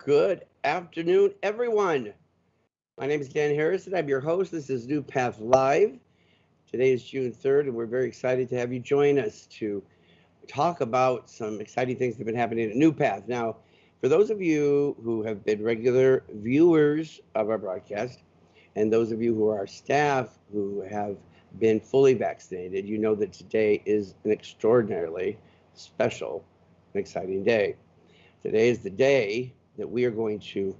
Good afternoon, everyone. My name is Dan Harris, and I'm your host. This is NuPath Live. Today is June 3rd, and we're very excited to have you join us to talk about some exciting things that have been happening at NuPath. Now, for those of you who have been regular viewers of our broadcast, and those of you who are our staff who have been fully vaccinated, you know that today is an extraordinarily special and exciting day. Today is the day that we are going to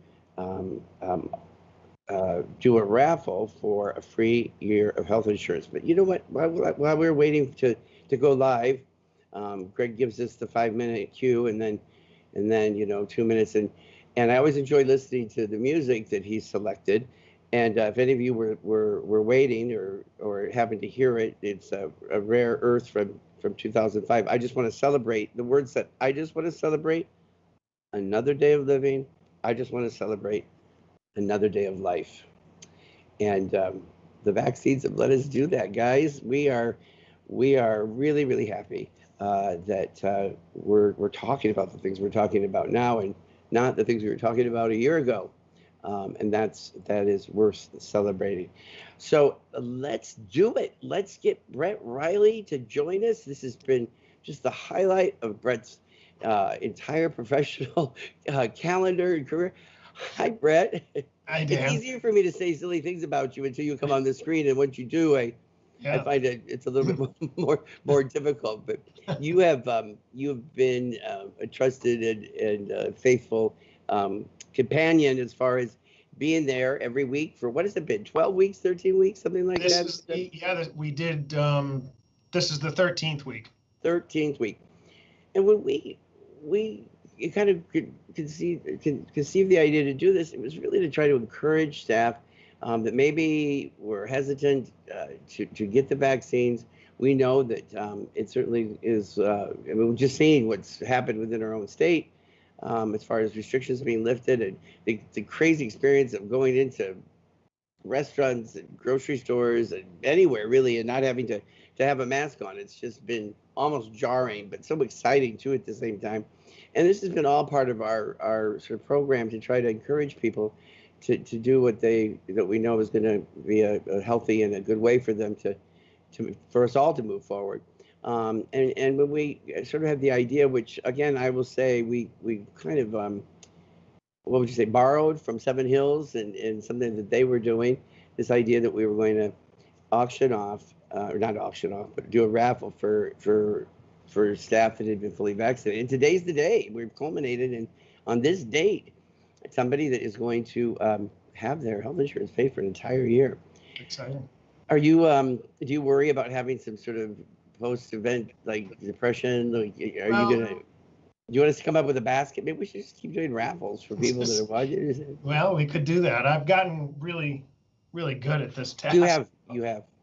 do a raffle for a free year of health insurance. But you know what? While we're waiting to go live, Greg gives us the 5-minute cue, and then 2 minutes, and I always enjoy listening to the music that he's selected. And if any of you were waiting or happened to hear it, it's a Rare Earth from 2005. I just want to celebrate the words that I just want to celebrate. Another day of living. I just want to celebrate another day of life. And the vaccines have let us do that, guys. We are really, really happy that we're talking about the things we're talking about now, and not the things we were talking about a year ago. And that is worth celebrating. So let's do it. Let's get Brett Reily to join us. This has been just the highlight of Brett's entire professional calendar and career. Hi, Brett. Hi, Dan. It's easier for me to say silly things about you until you come on the screen, and once you do, I find it's a little bit more difficult. But you have been a trusted and faithful companion as far as being there every week for, what has it been, 12 weeks, 13 weeks, something like that? We did. This is the 13th week. 13th week. And when we kind of conceive the idea to do this, it was really to try to encourage staff that maybe were hesitant to get the vaccines. We know that it certainly is, we're just seeing what's happened within our own state as far as restrictions being lifted, and the crazy experience of going into restaurants and grocery stores and anywhere really and not having to have a mask on. It's just been almost jarring, but so exciting too at the same time. And this has been all part of our sort of program to try to encourage people to do what that we know is going to be a healthy and a good way for them for us all to move forward. And when we sort of had the idea, which again I will say we kind of what would you say, borrowed from Seven Hills and something that they were doing, this idea that we were going to auction off, or not auction off, but do a raffle for staff that had been fully vaccinated. And today's the day. We've culminated on this date, somebody that is going to have their health insurance paid for an entire year. Exciting. Are you do you worry about having some sort of post-event like depression? Like, do you want us to come up with a basket? Maybe we should just keep doing raffles for people that are watching. Well, we could do that. I've gotten really, really good at this task. You have.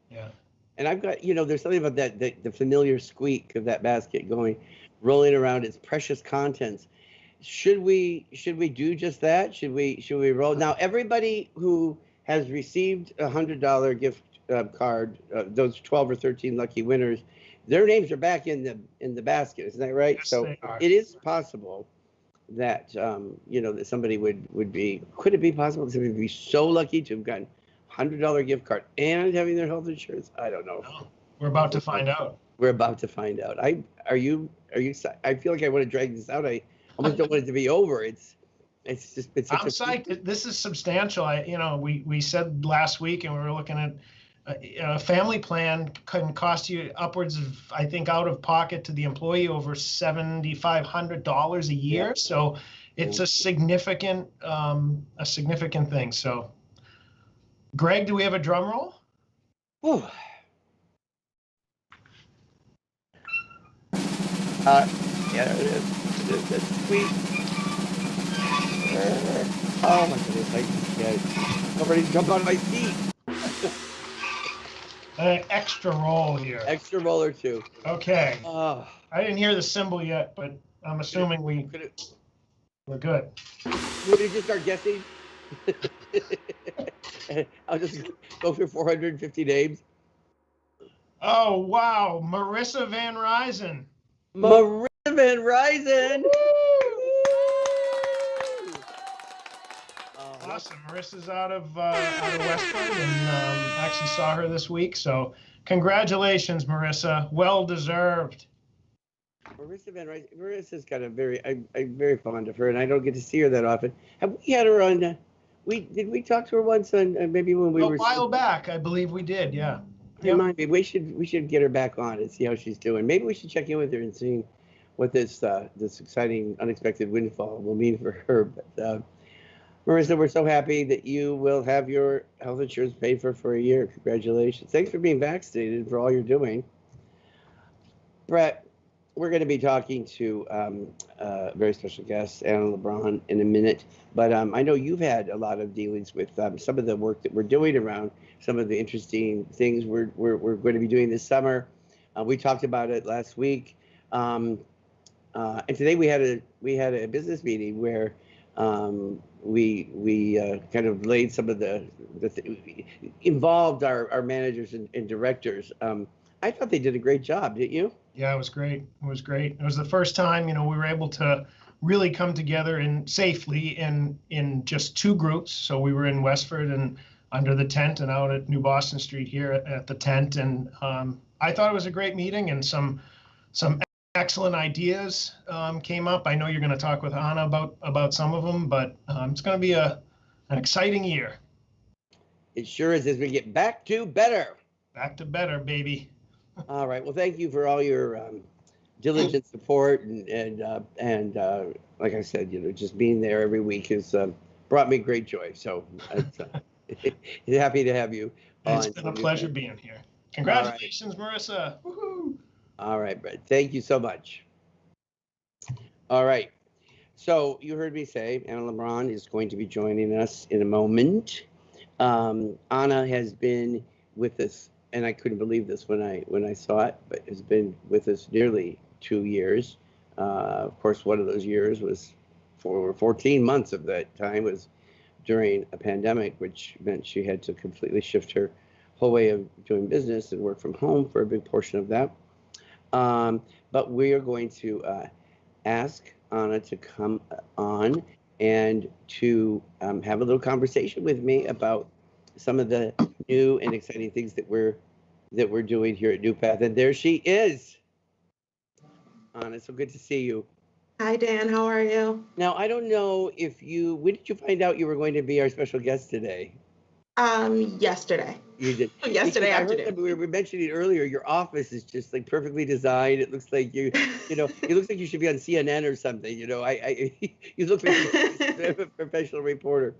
Yeah. And I've got, there's something about that, the familiar squeak of that basket rolling around its precious contents. Should we do just that? Should we roll? Now, everybody who has received a $100 gift card, those 12 or 13 lucky winners, their names are back in the basket. Isn't that right? Yes, So they are. it is possible that, that somebody would be, could it be possible that somebody would be so lucky to have gotten $100 gift card and having their health insurance? I don't know. No, we're about to find out. We're about to find out. Are you? I feel like I want to drag this out. I almost don't want it to be over. It's just been such I'm psyched. This is substantial. We said last week, and we were looking at a family plan can cost you upwards of, I think, out of pocket to the employee over $7,500 a year. Yeah. So it's a significant thing. So, Greg, do we have a drum roll? Whew. Yeah, it is. That's sweet. Oh my goodness! I'm ready to jump on my feet. An extra roll here. Extra roll or two. Okay. Oh. I didn't hear the symbol yet, but I'm assuming we're good. You want me to just start guessing? I'll just go through 450 names. Oh, wow. Marissa Van Ryzen. Marissa Van Ryzen. awesome. Marissa's out of Westford, and actually saw her this week. So congratulations, Marissa. Well deserved. Marissa Van Rice. Marissa's got a very, I'm very fond of her, and I don't get to see her that often. Have we had her on? Did we talk to her once on maybe when we A were while back, I believe we did. Yeah. Remind me. We should get her back on and see how she's doing. Maybe we should check in with her and see what this exciting, unexpected windfall will mean for her. But Marissa, we're so happy that you will have your health insurance paid for a year. Congratulations! Thanks for being vaccinated and for all you're doing. Brett, we're going to be talking to a very special guest, Anna Lebron, in a minute. But I know you've had a lot of dealings with some of the work that we're doing around some of the interesting things we're going to be doing this summer. We talked about it last week, and today we had a business meeting where we kind of laid some of involved our managers and directors. I thought they did a great job, didn't you? Yeah, it was great. It was great. It was the first time, we were able to really come together and safely in just two groups. So we were in Westford and under the tent, and out at New Boston Street here at the tent. And I thought it was a great meeting, and some excellent ideas came up. I know you're going to talk with Anna about some of them, but it's going to be an exciting year. It sure is, as we get back to better. Back to better, baby. All right. Well, thank you for all your diligent support and like I said, just being there every week has brought me great joy. So happy to have you. It's been a pleasure being here. Congratulations, all right. Marissa. Woohoo. All right, Brett. Thank you so much. All right. So you heard me say Anna Lebron is going to be joining us in a moment. Anna has been with us, and I couldn't believe this when I saw it, but has been with us nearly 2 years. Of course, one of those years was for 14 months of that time was during a pandemic, which meant she had to completely shift her whole way of doing business and work from home for a big portion of that. But we are going to ask Anna to come on and to have a little conversation with me about some of the new and exciting things that we're doing here at NuPath. And there she is. Anna, so good to see you. Hi, Dan. How are you? Now, I don't know when did you find out you were going to be our special guest today? Yesterday. You did. Yesterday afternoon. I heard that we were mentioning earlier, your office is just like perfectly designed. It looks like it looks like you should be on CNN or something. You look like a professional reporter.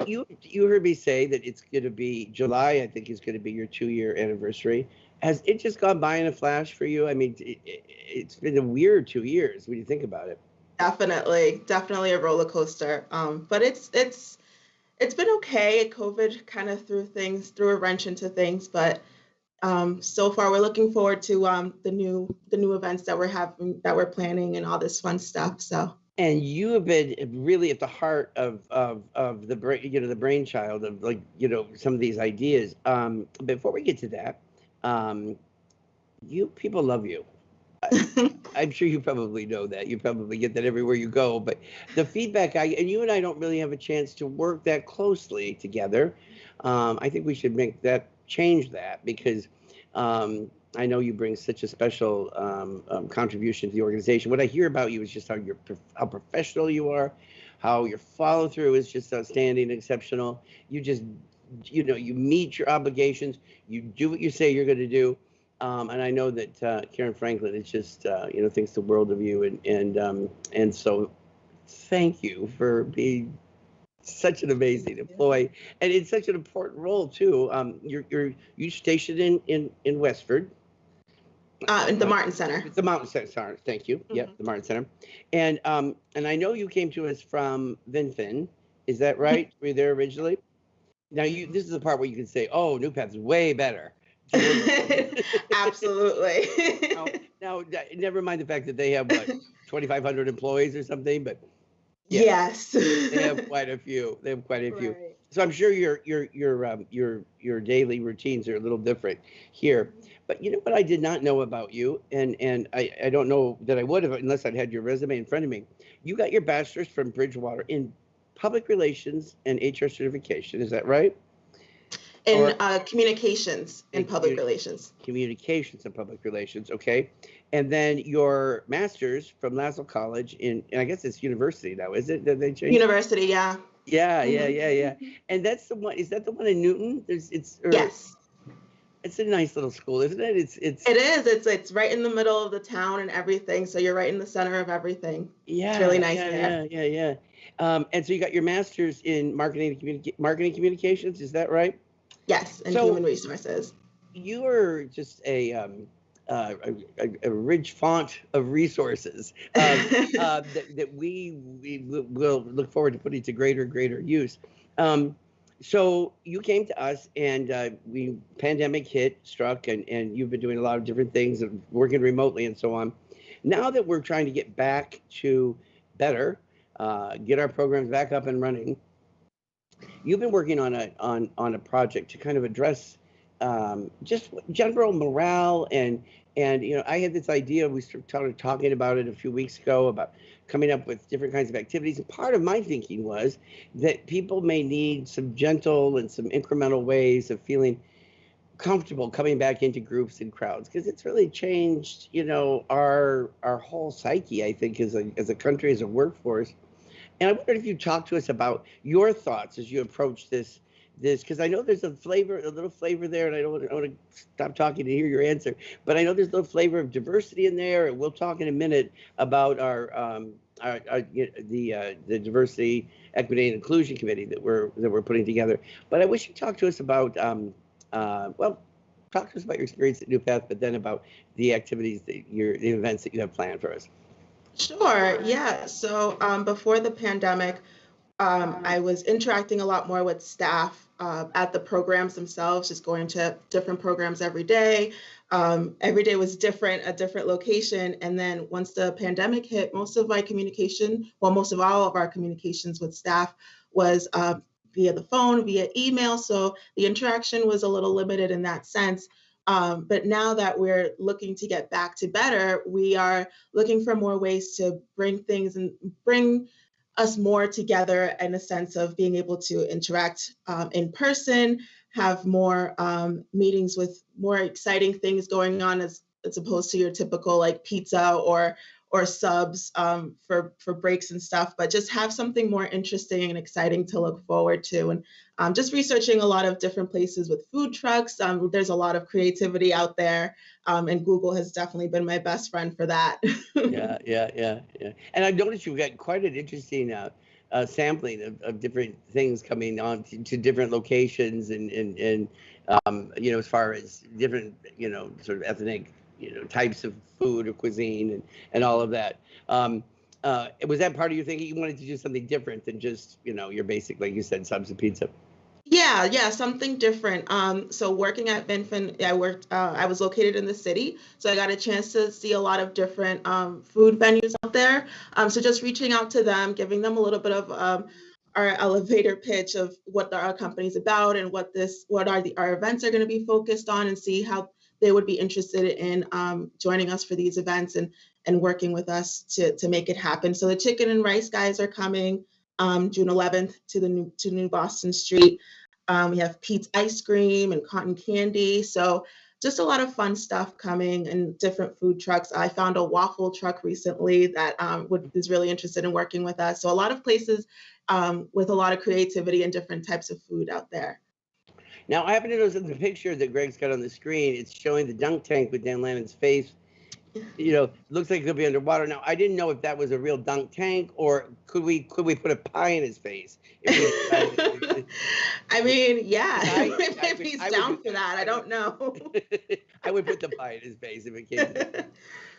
You heard me say that it's going to be July, I think is going to be your 2-year anniversary. Has it just gone by in a flash for you? I mean, it's been a weird 2 years when you think about it. Definitely a roller coaster. But it's been okay. COVID kind of threw a wrench into things, but so far we're looking forward to the new events that we're planning and all this fun stuff. So. And you have been really at the heart of the brain, the brainchild of some of these ideas. Before we get to that, people love you. I'm sure you probably know that. You probably get that everywhere you go. But the feedback, and you and I don't really have a chance to work that closely together. I think we should change that because I know you bring such a special contribution to the organization. What I hear about you is just how professional you are, how your follow through is just outstanding, exceptional. You just, you meet your obligations. You do what you say you're going to do. And I know that Karen Franklin is just, thinks the world of you. And so thank you for being such an amazing employee. And it's such an important role, too. You're stationed in Westford. The Martin Center. It's the Mountain Center. Thank you. Mm-hmm. Yep, the Martin Center. And I know you came to us from Vinfin. Is that right? Were you there originally? Now, this is the part where you can say, "Oh, NuPath is way better." Absolutely. now, never mind the fact that they have 2,500 employees or something, but yes, they have quite a few. Right. So I'm sure your daily routines are a little different here. But you know what I did not know about you, and I don't know that I would have unless I'd had your resume in front of me. You got your bachelor's from Bridgewater in public relations and HR certification. Is that right? In communications and public relations. Communications and public relations, okay. And then your master's from Lasalle College and I guess it's university now, is it? Did they change? University, yeah. Yeah. And that's the one. Is that the one in Newton? Yes. It's a nice little school, isn't it? It is. It's right in the middle of the town and everything. So you're right in the center of everything. Yeah. It's really nice there. Yeah. And so you got your master's in marketing communications. Is that right? Yes, and human resources. You are just a rich font of resources that we will look forward to putting to greater use. So you came to us, and pandemic struck, and you've been doing a lot of different things, and working remotely and so on. Now that we're trying to get back to better, get our programs back up and running, you've been working on a project to kind of address just general morale and I had this idea. We started talking about it a few weeks ago about coming up with different kinds of activities. And part of my thinking was that people may need some gentle and some incremental ways of feeling comfortable coming back into groups and crowds, because it's really changed, our whole psyche, I think, as a country, as a workforce. And I wondered if you talk to us about your thoughts as you approach this, because I know there's a little flavor there, and I don't want to stop talking to hear your answer, but I know there's a little flavor of diversity in there, and we'll talk in a minute about the diversity, equity, and inclusion committee that we're putting together. But I wish you talk to us about talk to us about your experience at NuPath, but then about the activities the events that you have planned for us. Sure. Yeah. So before the pandemic, I was interacting a lot more with staff at the programs themselves, just going to different programs every day. Every day was different, a different location. And then once the pandemic hit, most of all of our communications with staff was via the phone, via email. So the interaction was a little limited in that sense. But now that we're looking to get back to better, we are looking for more ways to bring us more together in a sense of being able to interact in person, have more meetings with more exciting things going on as opposed to your typical like pizza or subs for breaks and stuff, but just have something more interesting and exciting to look forward to. And just researching a lot of different places with food trucks. There's a lot of creativity out there, and Google has definitely been my best friend for that. Yeah. And I've noticed you've got quite an interesting sampling of different things coming on to different locations and as far as different, sort of ethnic, types of food or cuisine and all of that. Was that part of your thinking? You wanted to do something different than just, your basic, like you said, subs and pizza? Yeah, something different. So working at Vinfin, I was located in the city, so I got a chance to see a lot of different food venues out there. So just reaching out to them, giving them a little bit of our elevator pitch of what our company's about and what our events are going to be focused on, and see how they would be interested in joining us for these events and working with us to make it happen. So the chicken and rice guys are coming June 11th to New Boston Street. We have Pete's ice cream and cotton candy. So just a lot of fun stuff coming and different food trucks. I found a waffle truck recently that is really interested in working with us. So a lot of places with a lot of creativity and different types of food out there. Now, I happen to notice in the picture that Greg's got on the screen, it's showing the dunk tank with Dan Lannon's face. Looks like it could be underwater. Now, I didn't know if that was a real dunk tank, or could we put a pie in his face? I mean, yeah, if he's down for that, I don't know. I would put the pie in his face if it came to that.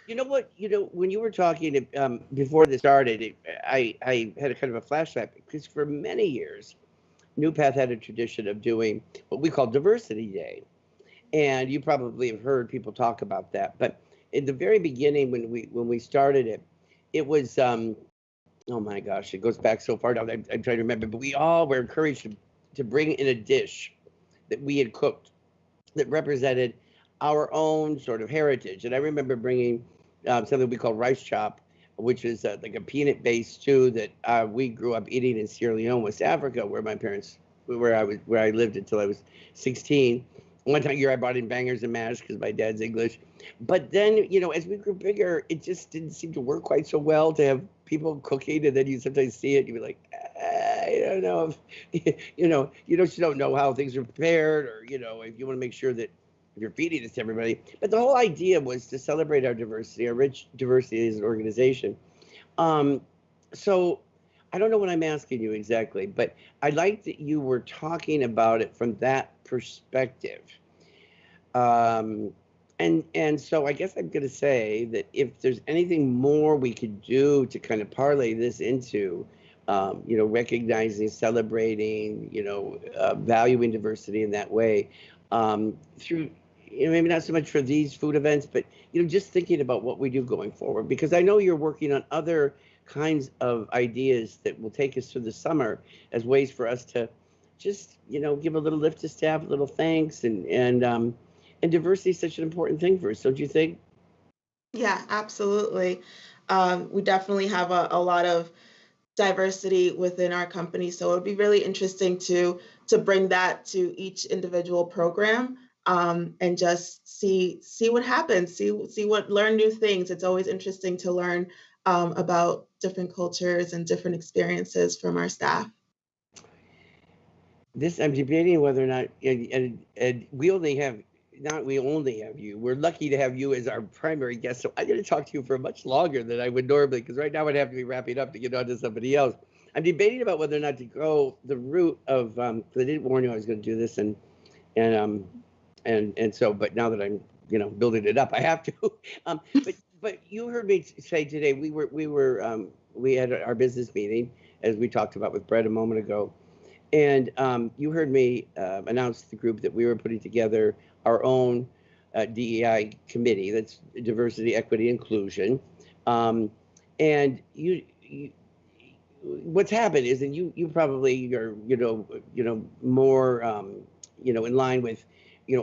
You know what? When you were talking before this started, I had a kind of a flashback, because for many years, NuPath had a tradition of doing what we call Diversity Day. And you probably have heard people talk about that. But in the very beginning, when we started it, it was, oh my gosh, it goes back so far now. I'm trying to remember. But we all were encouraged to bring in a dish that we had cooked that represented our own sort of heritage. And I remember bringing something we call rice chop, which is like a peanut-based stew that we grew up eating in Sierra Leone, West Africa, where I lived until I was 16. One time year I brought in bangers and mash because my dad's English. But then, as we grew bigger, it just didn't seem to work quite so well to have people cooking, and then you sometimes see it, you'd be like, I don't know if, you just don't know how things are prepared, or, if you want to make sure that if you're feeding this to everybody. But the whole idea was to celebrate our diversity, our rich diversity as an organization. So I don't know what I'm asking you exactly, but I like that you were talking about it from that perspective. Um, and so I guess I'm going to say that if there's anything more we could do to kind of parlay this into, recognizing, celebrating, valuing diversity in that way, through, maybe not so much for these food events, but, just thinking about what we do going forward, because I know you're working on other kinds of ideas that will take us through the summer as ways for us to just, give a little lift to staff, a little thanks, and diversity is such an important thing for us, don't you think? Yeah, absolutely. We definitely have a lot of diversity within our company, so it would be really interesting to bring that to each individual program, and just see what happens, see what learn new things. It's always interesting to learn about different cultures and different experiences from our staff. This I'm debating whether or not, and we only have, not we only have you. We're lucky to have you as our primary guest. So I'm going to talk to you for much longer than I would normally, because right now I'd have to be wrapping up to get on to somebody else. I'm debating about whether or not to go the route of, 'cause I didn't warn you I was going to do this, and so, but now that I'm, building it up, I have to. But you heard me say today, we had our business meeting, as we talked about with Brett a moment ago. And you heard me announce to the group that we were putting together our own DEI committee, that's diversity, equity, inclusion. And what's happened is, and you probably are, more, in line with,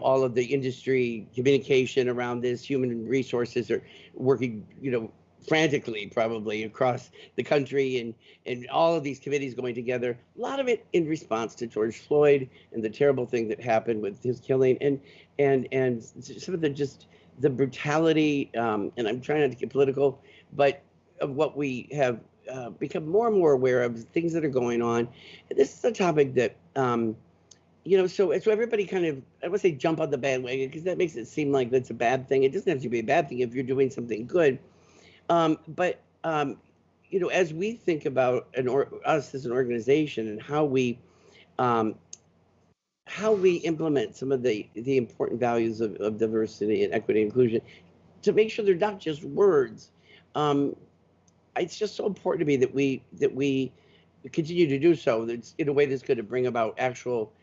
all of the industry communication around this. Human resources are working, frantically probably across the country, and all of these committees going together, a lot of it in response to George Floyd and the terrible thing that happened with his killing, and some of the brutality, and I'm trying not to get political, but of what we have become more and more aware of, things that are going on. And this is a topic that so everybody kind of, I would say, jump on the bandwagon, because that makes it seem like that's a bad thing. It doesn't have to be a bad thing if you're doing something good. But as we think about us as an organization, and um, how we implement some of the important values of diversity and equity and inclusion, to make sure they're not just words. Um, it's just so important to me that we continue to do so. That's in a way that's going to bring about actual,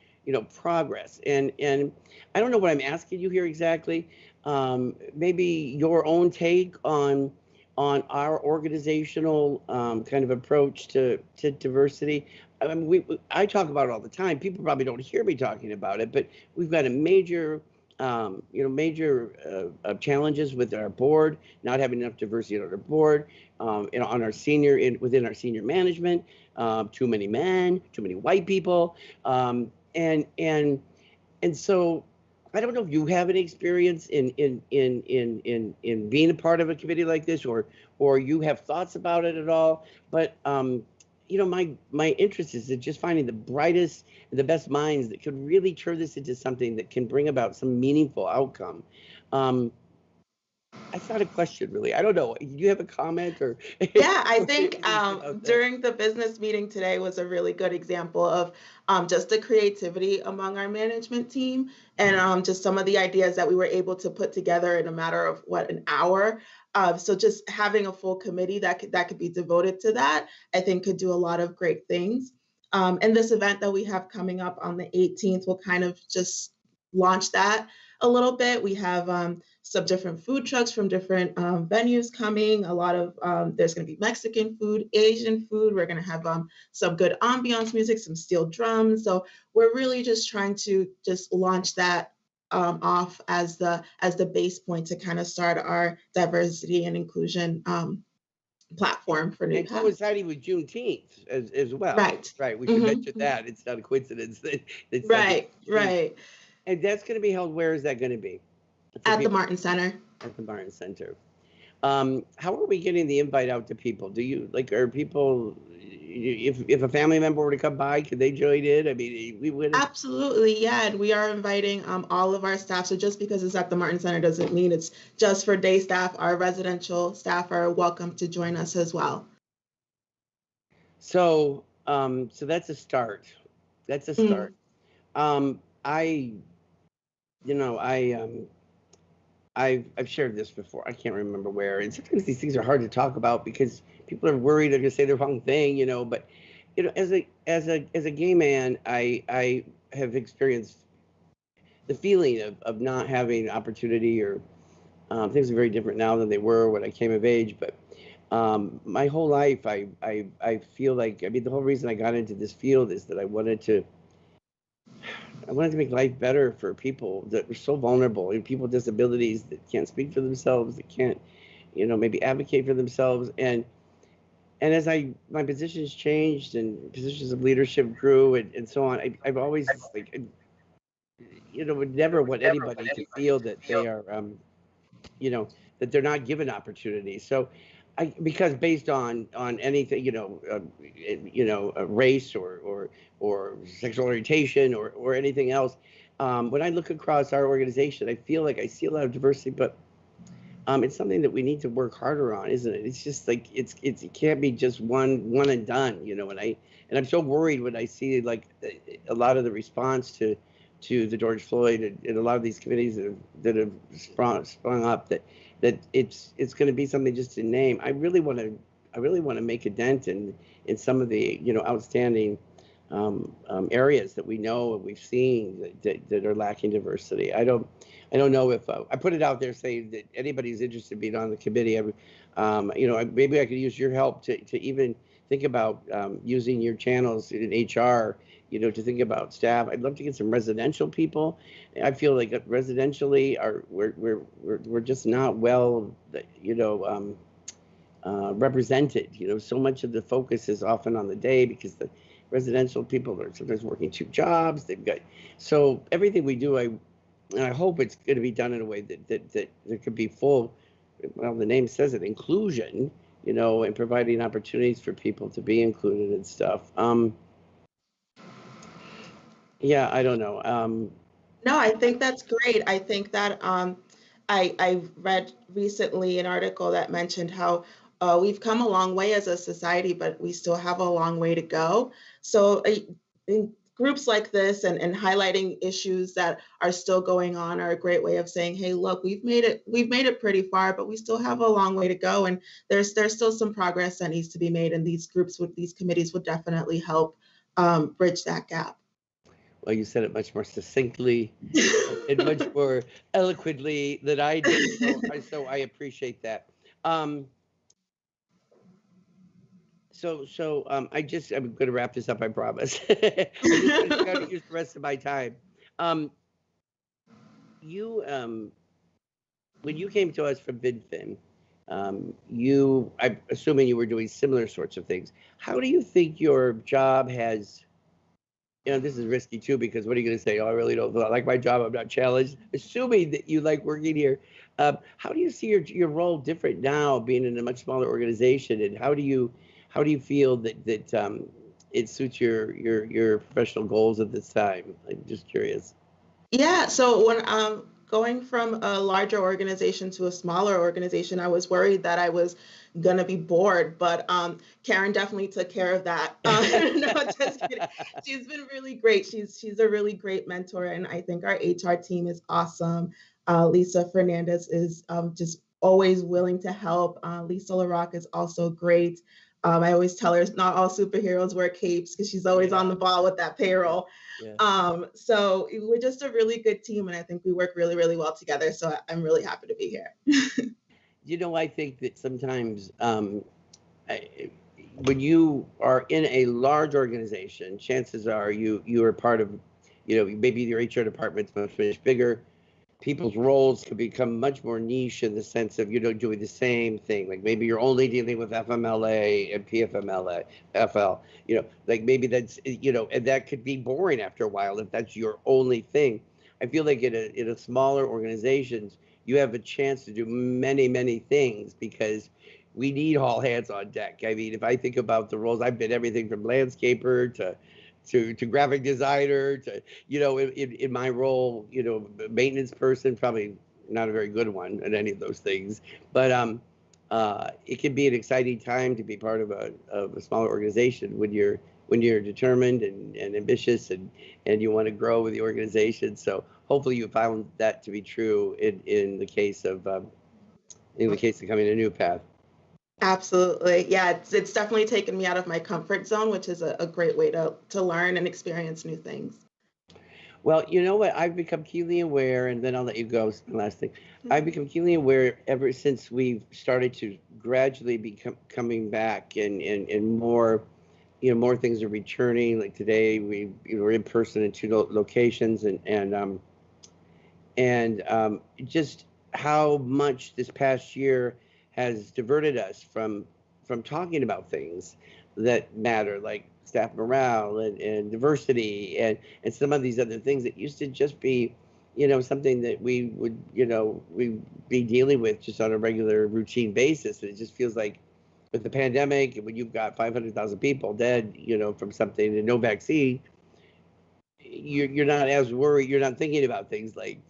progress. And I don't know what I'm asking you here exactly. Maybe your own take on our organizational kind of approach to diversity. I mean, I talk about it all the time. People probably don't hear me talking about it, but we've got a major challenges with our board, not having enough diversity on our board, on our within our senior management, too many men, too many white people, and so I don't know if you have any experience in being a part of a committee like this, or you have thoughts about it at all. But my interest is in just finding the brightest, the best minds that could really turn this into something that can bring about some meaningful outcome. That's not a question, really. I don't know. Do you have a comment, or? Yeah, I or think anything about that? during the business meeting today was a really good example of just the creativity among our management team, and just some of the ideas that we were able to put together in a matter of an hour. So just having a full committee that could be devoted to that, I think could do a lot of great things. And this event that we have coming up on the 18th will kind of just launch that a little bit. We have some different food trucks from different venues coming. A lot of there's going to be Mexican food, Asian food. We're going to have some good ambiance music, some steel drums. So we're really just trying to just launch that off as the base point to kind of start our diversity and inclusion platform for And NuPath. coinciding with Juneteenth as well. Right. Right. We should mention that. It's not a coincidence that it's Right. Right. And that's going to be held. Where is that going to be? At the Martin Center. At the Martin Center. How are we getting the invite out to people? Do you are people, if a family member were to come by, could they join in? I mean, we would. Absolutely, yeah. And we are inviting all of our staff. So just because it's at the Martin Center doesn't mean it's just for day staff. Our residential staff are welcome to join us as well. So, so that's a start. That's a start. I've shared this before. I can't remember where. And sometimes these things are hard to talk about because people are worried they're going to say the wrong thing, But as a gay man, I have experienced the feeling of not having opportunity, or things are very different now than they were when I came of age. But my whole life, I feel like, the whole reason I got into this field is that I wanted to make life better for people that are so vulnerable, and people with disabilities that can't speak for themselves, that can't, maybe advocate for themselves. And as my positions changed and positions of leadership grew and so on, I've always would never want anybody to feel that they are, that they're not given opportunities. So because based on anything, race or sexual orientation or anything else, when I look across our organization, I feel like I see a lot of diversity, but it's something that we need to work harder on, isn't it? It's just like it can't be just one and done, and I'm so worried when I see a lot of the response to the George Floyd and a lot of these committees that have sprung up, that it's going to be something just to name. I really want to make a dent in some of the outstanding areas that we know and we've seen that are lacking diversity. I don't know if I put it out there saying that anybody's interested in being on the committee. Maybe I could use your help to even think about using your channels in HR, to think about staff. I'd love to get some residential people. I feel like residentially we're just not well, represented. So much of the focus is often on the day because the residential people are sometimes working 2 jobs. So everything we do, I hope it's going to be done in a way that there could be full, well, the name says it, inclusion, and providing opportunities for people to be included and stuff. Yeah, I don't know. No, I think that's great. I think that I read recently an article that mentioned how we've come a long way as a society, but we still have a long way to go. So in groups like this and highlighting issues that are still going on are a great way of saying, hey, look, we've made it pretty far, but we still have a long way to go. And there's still some progress that needs to be made. And these committees would definitely help bridge that gap. Well, you said it much more succinctly and much more eloquently than I did. So I appreciate that. I'm going to wrap this up, I promise. I just got to use the rest of my time. When you came to us from VidFin, I'm assuming you were doing similar sorts of things. How do you think your job has, this is risky too, because what are you going to say? Oh, I really don't like my job. I'm not challenged. Assuming that you like working here, how do you see your role different now, being in a much smaller organization, and how do you feel that it suits your professional goals at this time? I'm just curious. Yeah. So when going from a larger organization to a smaller organization, I was worried that I was gonna be bored, but Karen definitely took care of that. No, just kidding. She's been really great. She's a really great mentor, and I think our HR team is awesome. Lisa Fernandez is just always willing to help. Lisa LaRock is also great. I always tell her not all superheroes wear capes because she's always on the ball with that payroll. Yeah. So we're just a really good team, and I think we work really, really well together. So I'm really happy to be here. I think that sometimes when you are in a large organization, chances are you are part of, maybe your HR department's much bigger. people's roles could become much more niche in the sense of, doing the same thing. Like maybe you're only dealing with FMLA and PFMLA, FL, like maybe that's, and that could be boring after a while if that's your only thing. I feel like in a smaller organizations, you have a chance to do many, many things because we need all hands on deck. I mean, if I think about the roles, I've been everything from landscaper to graphic designer to, in my role, maintenance person, probably not a very good one at any of those things, but it can be an exciting time to be part of a smaller organization when you're determined and ambitious and you want to grow with the organization. So hopefully you found that to be true in the case of coming to NuPath. Absolutely. Yeah, it's definitely taken me out of my comfort zone, which is a great way to learn and experience new things. Well, you know what? I've become keenly aware, and then I'll let you go. Last thing. I've become keenly aware ever since we've started to gradually be coming back and more, more things are returning. Like today, we're in person in 2 locations and just how much this past year has diverted us from talking about things that matter, like staff morale and diversity and some of these other things that used to just be, something that we would, we be dealing with just on a regular routine basis. And it just feels like with the pandemic, when you've got 500,000 people dead, from something and no vaccine, you're not as worried. You're not thinking about things like,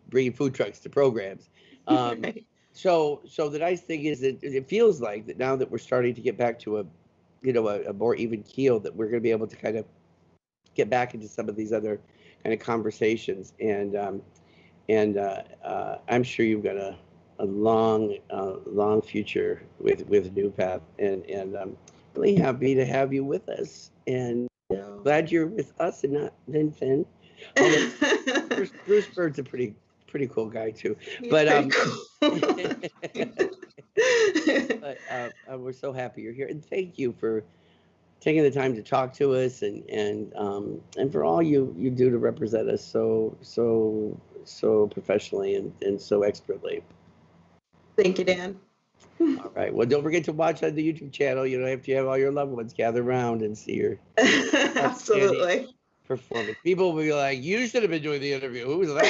bringing food trucks to programs. Right. So the nice thing is that it feels like that now that we're starting to get back to a more even keel, that we're going to be able to kind of get back into some of these other kind of conversations. And I'm sure you've got a long future with NuPath, and I'm really happy to have you with us. And glad you're with us and not Finn. Bruce Bird's a pretty cool guy too. But but we're so happy you're here, and thank you for taking the time to talk to us and for all you do to represent us so professionally and so expertly. Thank you, Dan. All right. Well, don't forget to watch on the YouTube channel. After you have all your loved ones gather around and see your Absolutely performance. People will be like, "You should have been doing the interview. Who was that?"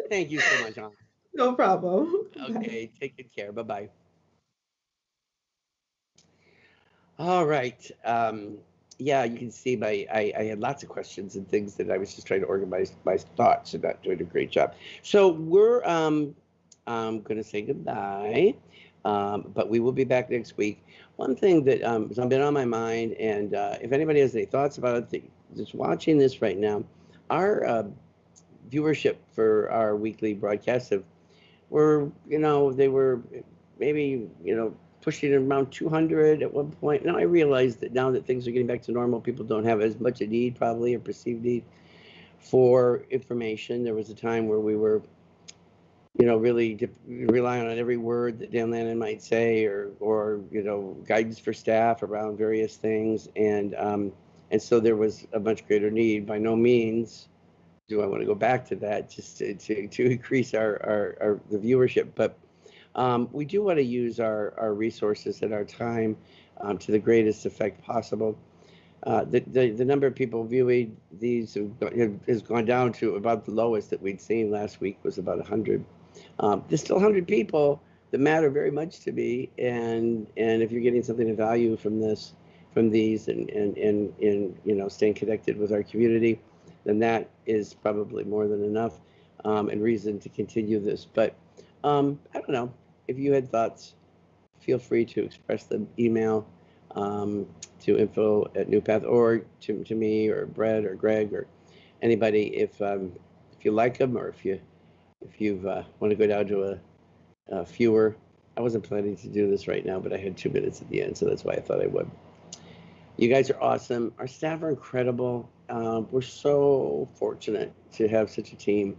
Thank you so much, Hon. No problem. Okay. Bye. Take good care. Bye-bye. All right. Yeah, you can see I had lots of questions and things that I was just trying to organize my thoughts and not doing a great job. So we're going to say goodbye, but we will be back next week. One thing that has been on my mind, and if anybody has any thoughts about it, that's watching this right now, our viewership for our weekly broadcasts were, they were maybe, pushing around 200 at one point. Now I realize that now that things are getting back to normal, people don't have as much a need, probably, or perceived need for information. There was a time where we were, really relying on every word that Dan Lannon might say, or guidance for staff around various things, and so there was a much greater need. By no means do I want to go back to that, just to increase the viewership, but we do want to use our resources and our time to the greatest effect possible. The number of people viewing these has gone down to about the lowest that we'd seen last week was about 100. There's still 100 people that matter very much to me, and if you're getting something of value from these, and staying connected with our community, then that is probably more than enough and reason to continue this. But I don't know. If you had thoughts, feel free to express them. Email to info@NuPath, or to me or Brett or Greg or anybody if you like them, or if you want to go down to a fewer. I wasn't planning to do this right now, but I had 2 minutes at the end, so that's why I thought I would. You guys are awesome. Our staff are incredible. We're so fortunate to have such a team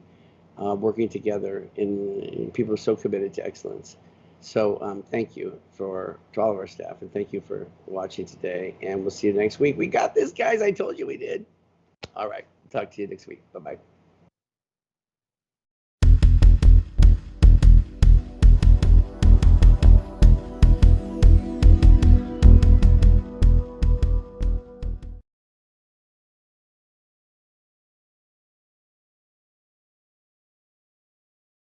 working together, and people are so committed to excellence. So thank you to all of our staff, and thank you for watching today, and we'll see you next week. We got this, guys. I told you we did. All right. Talk to you next week. Bye-bye.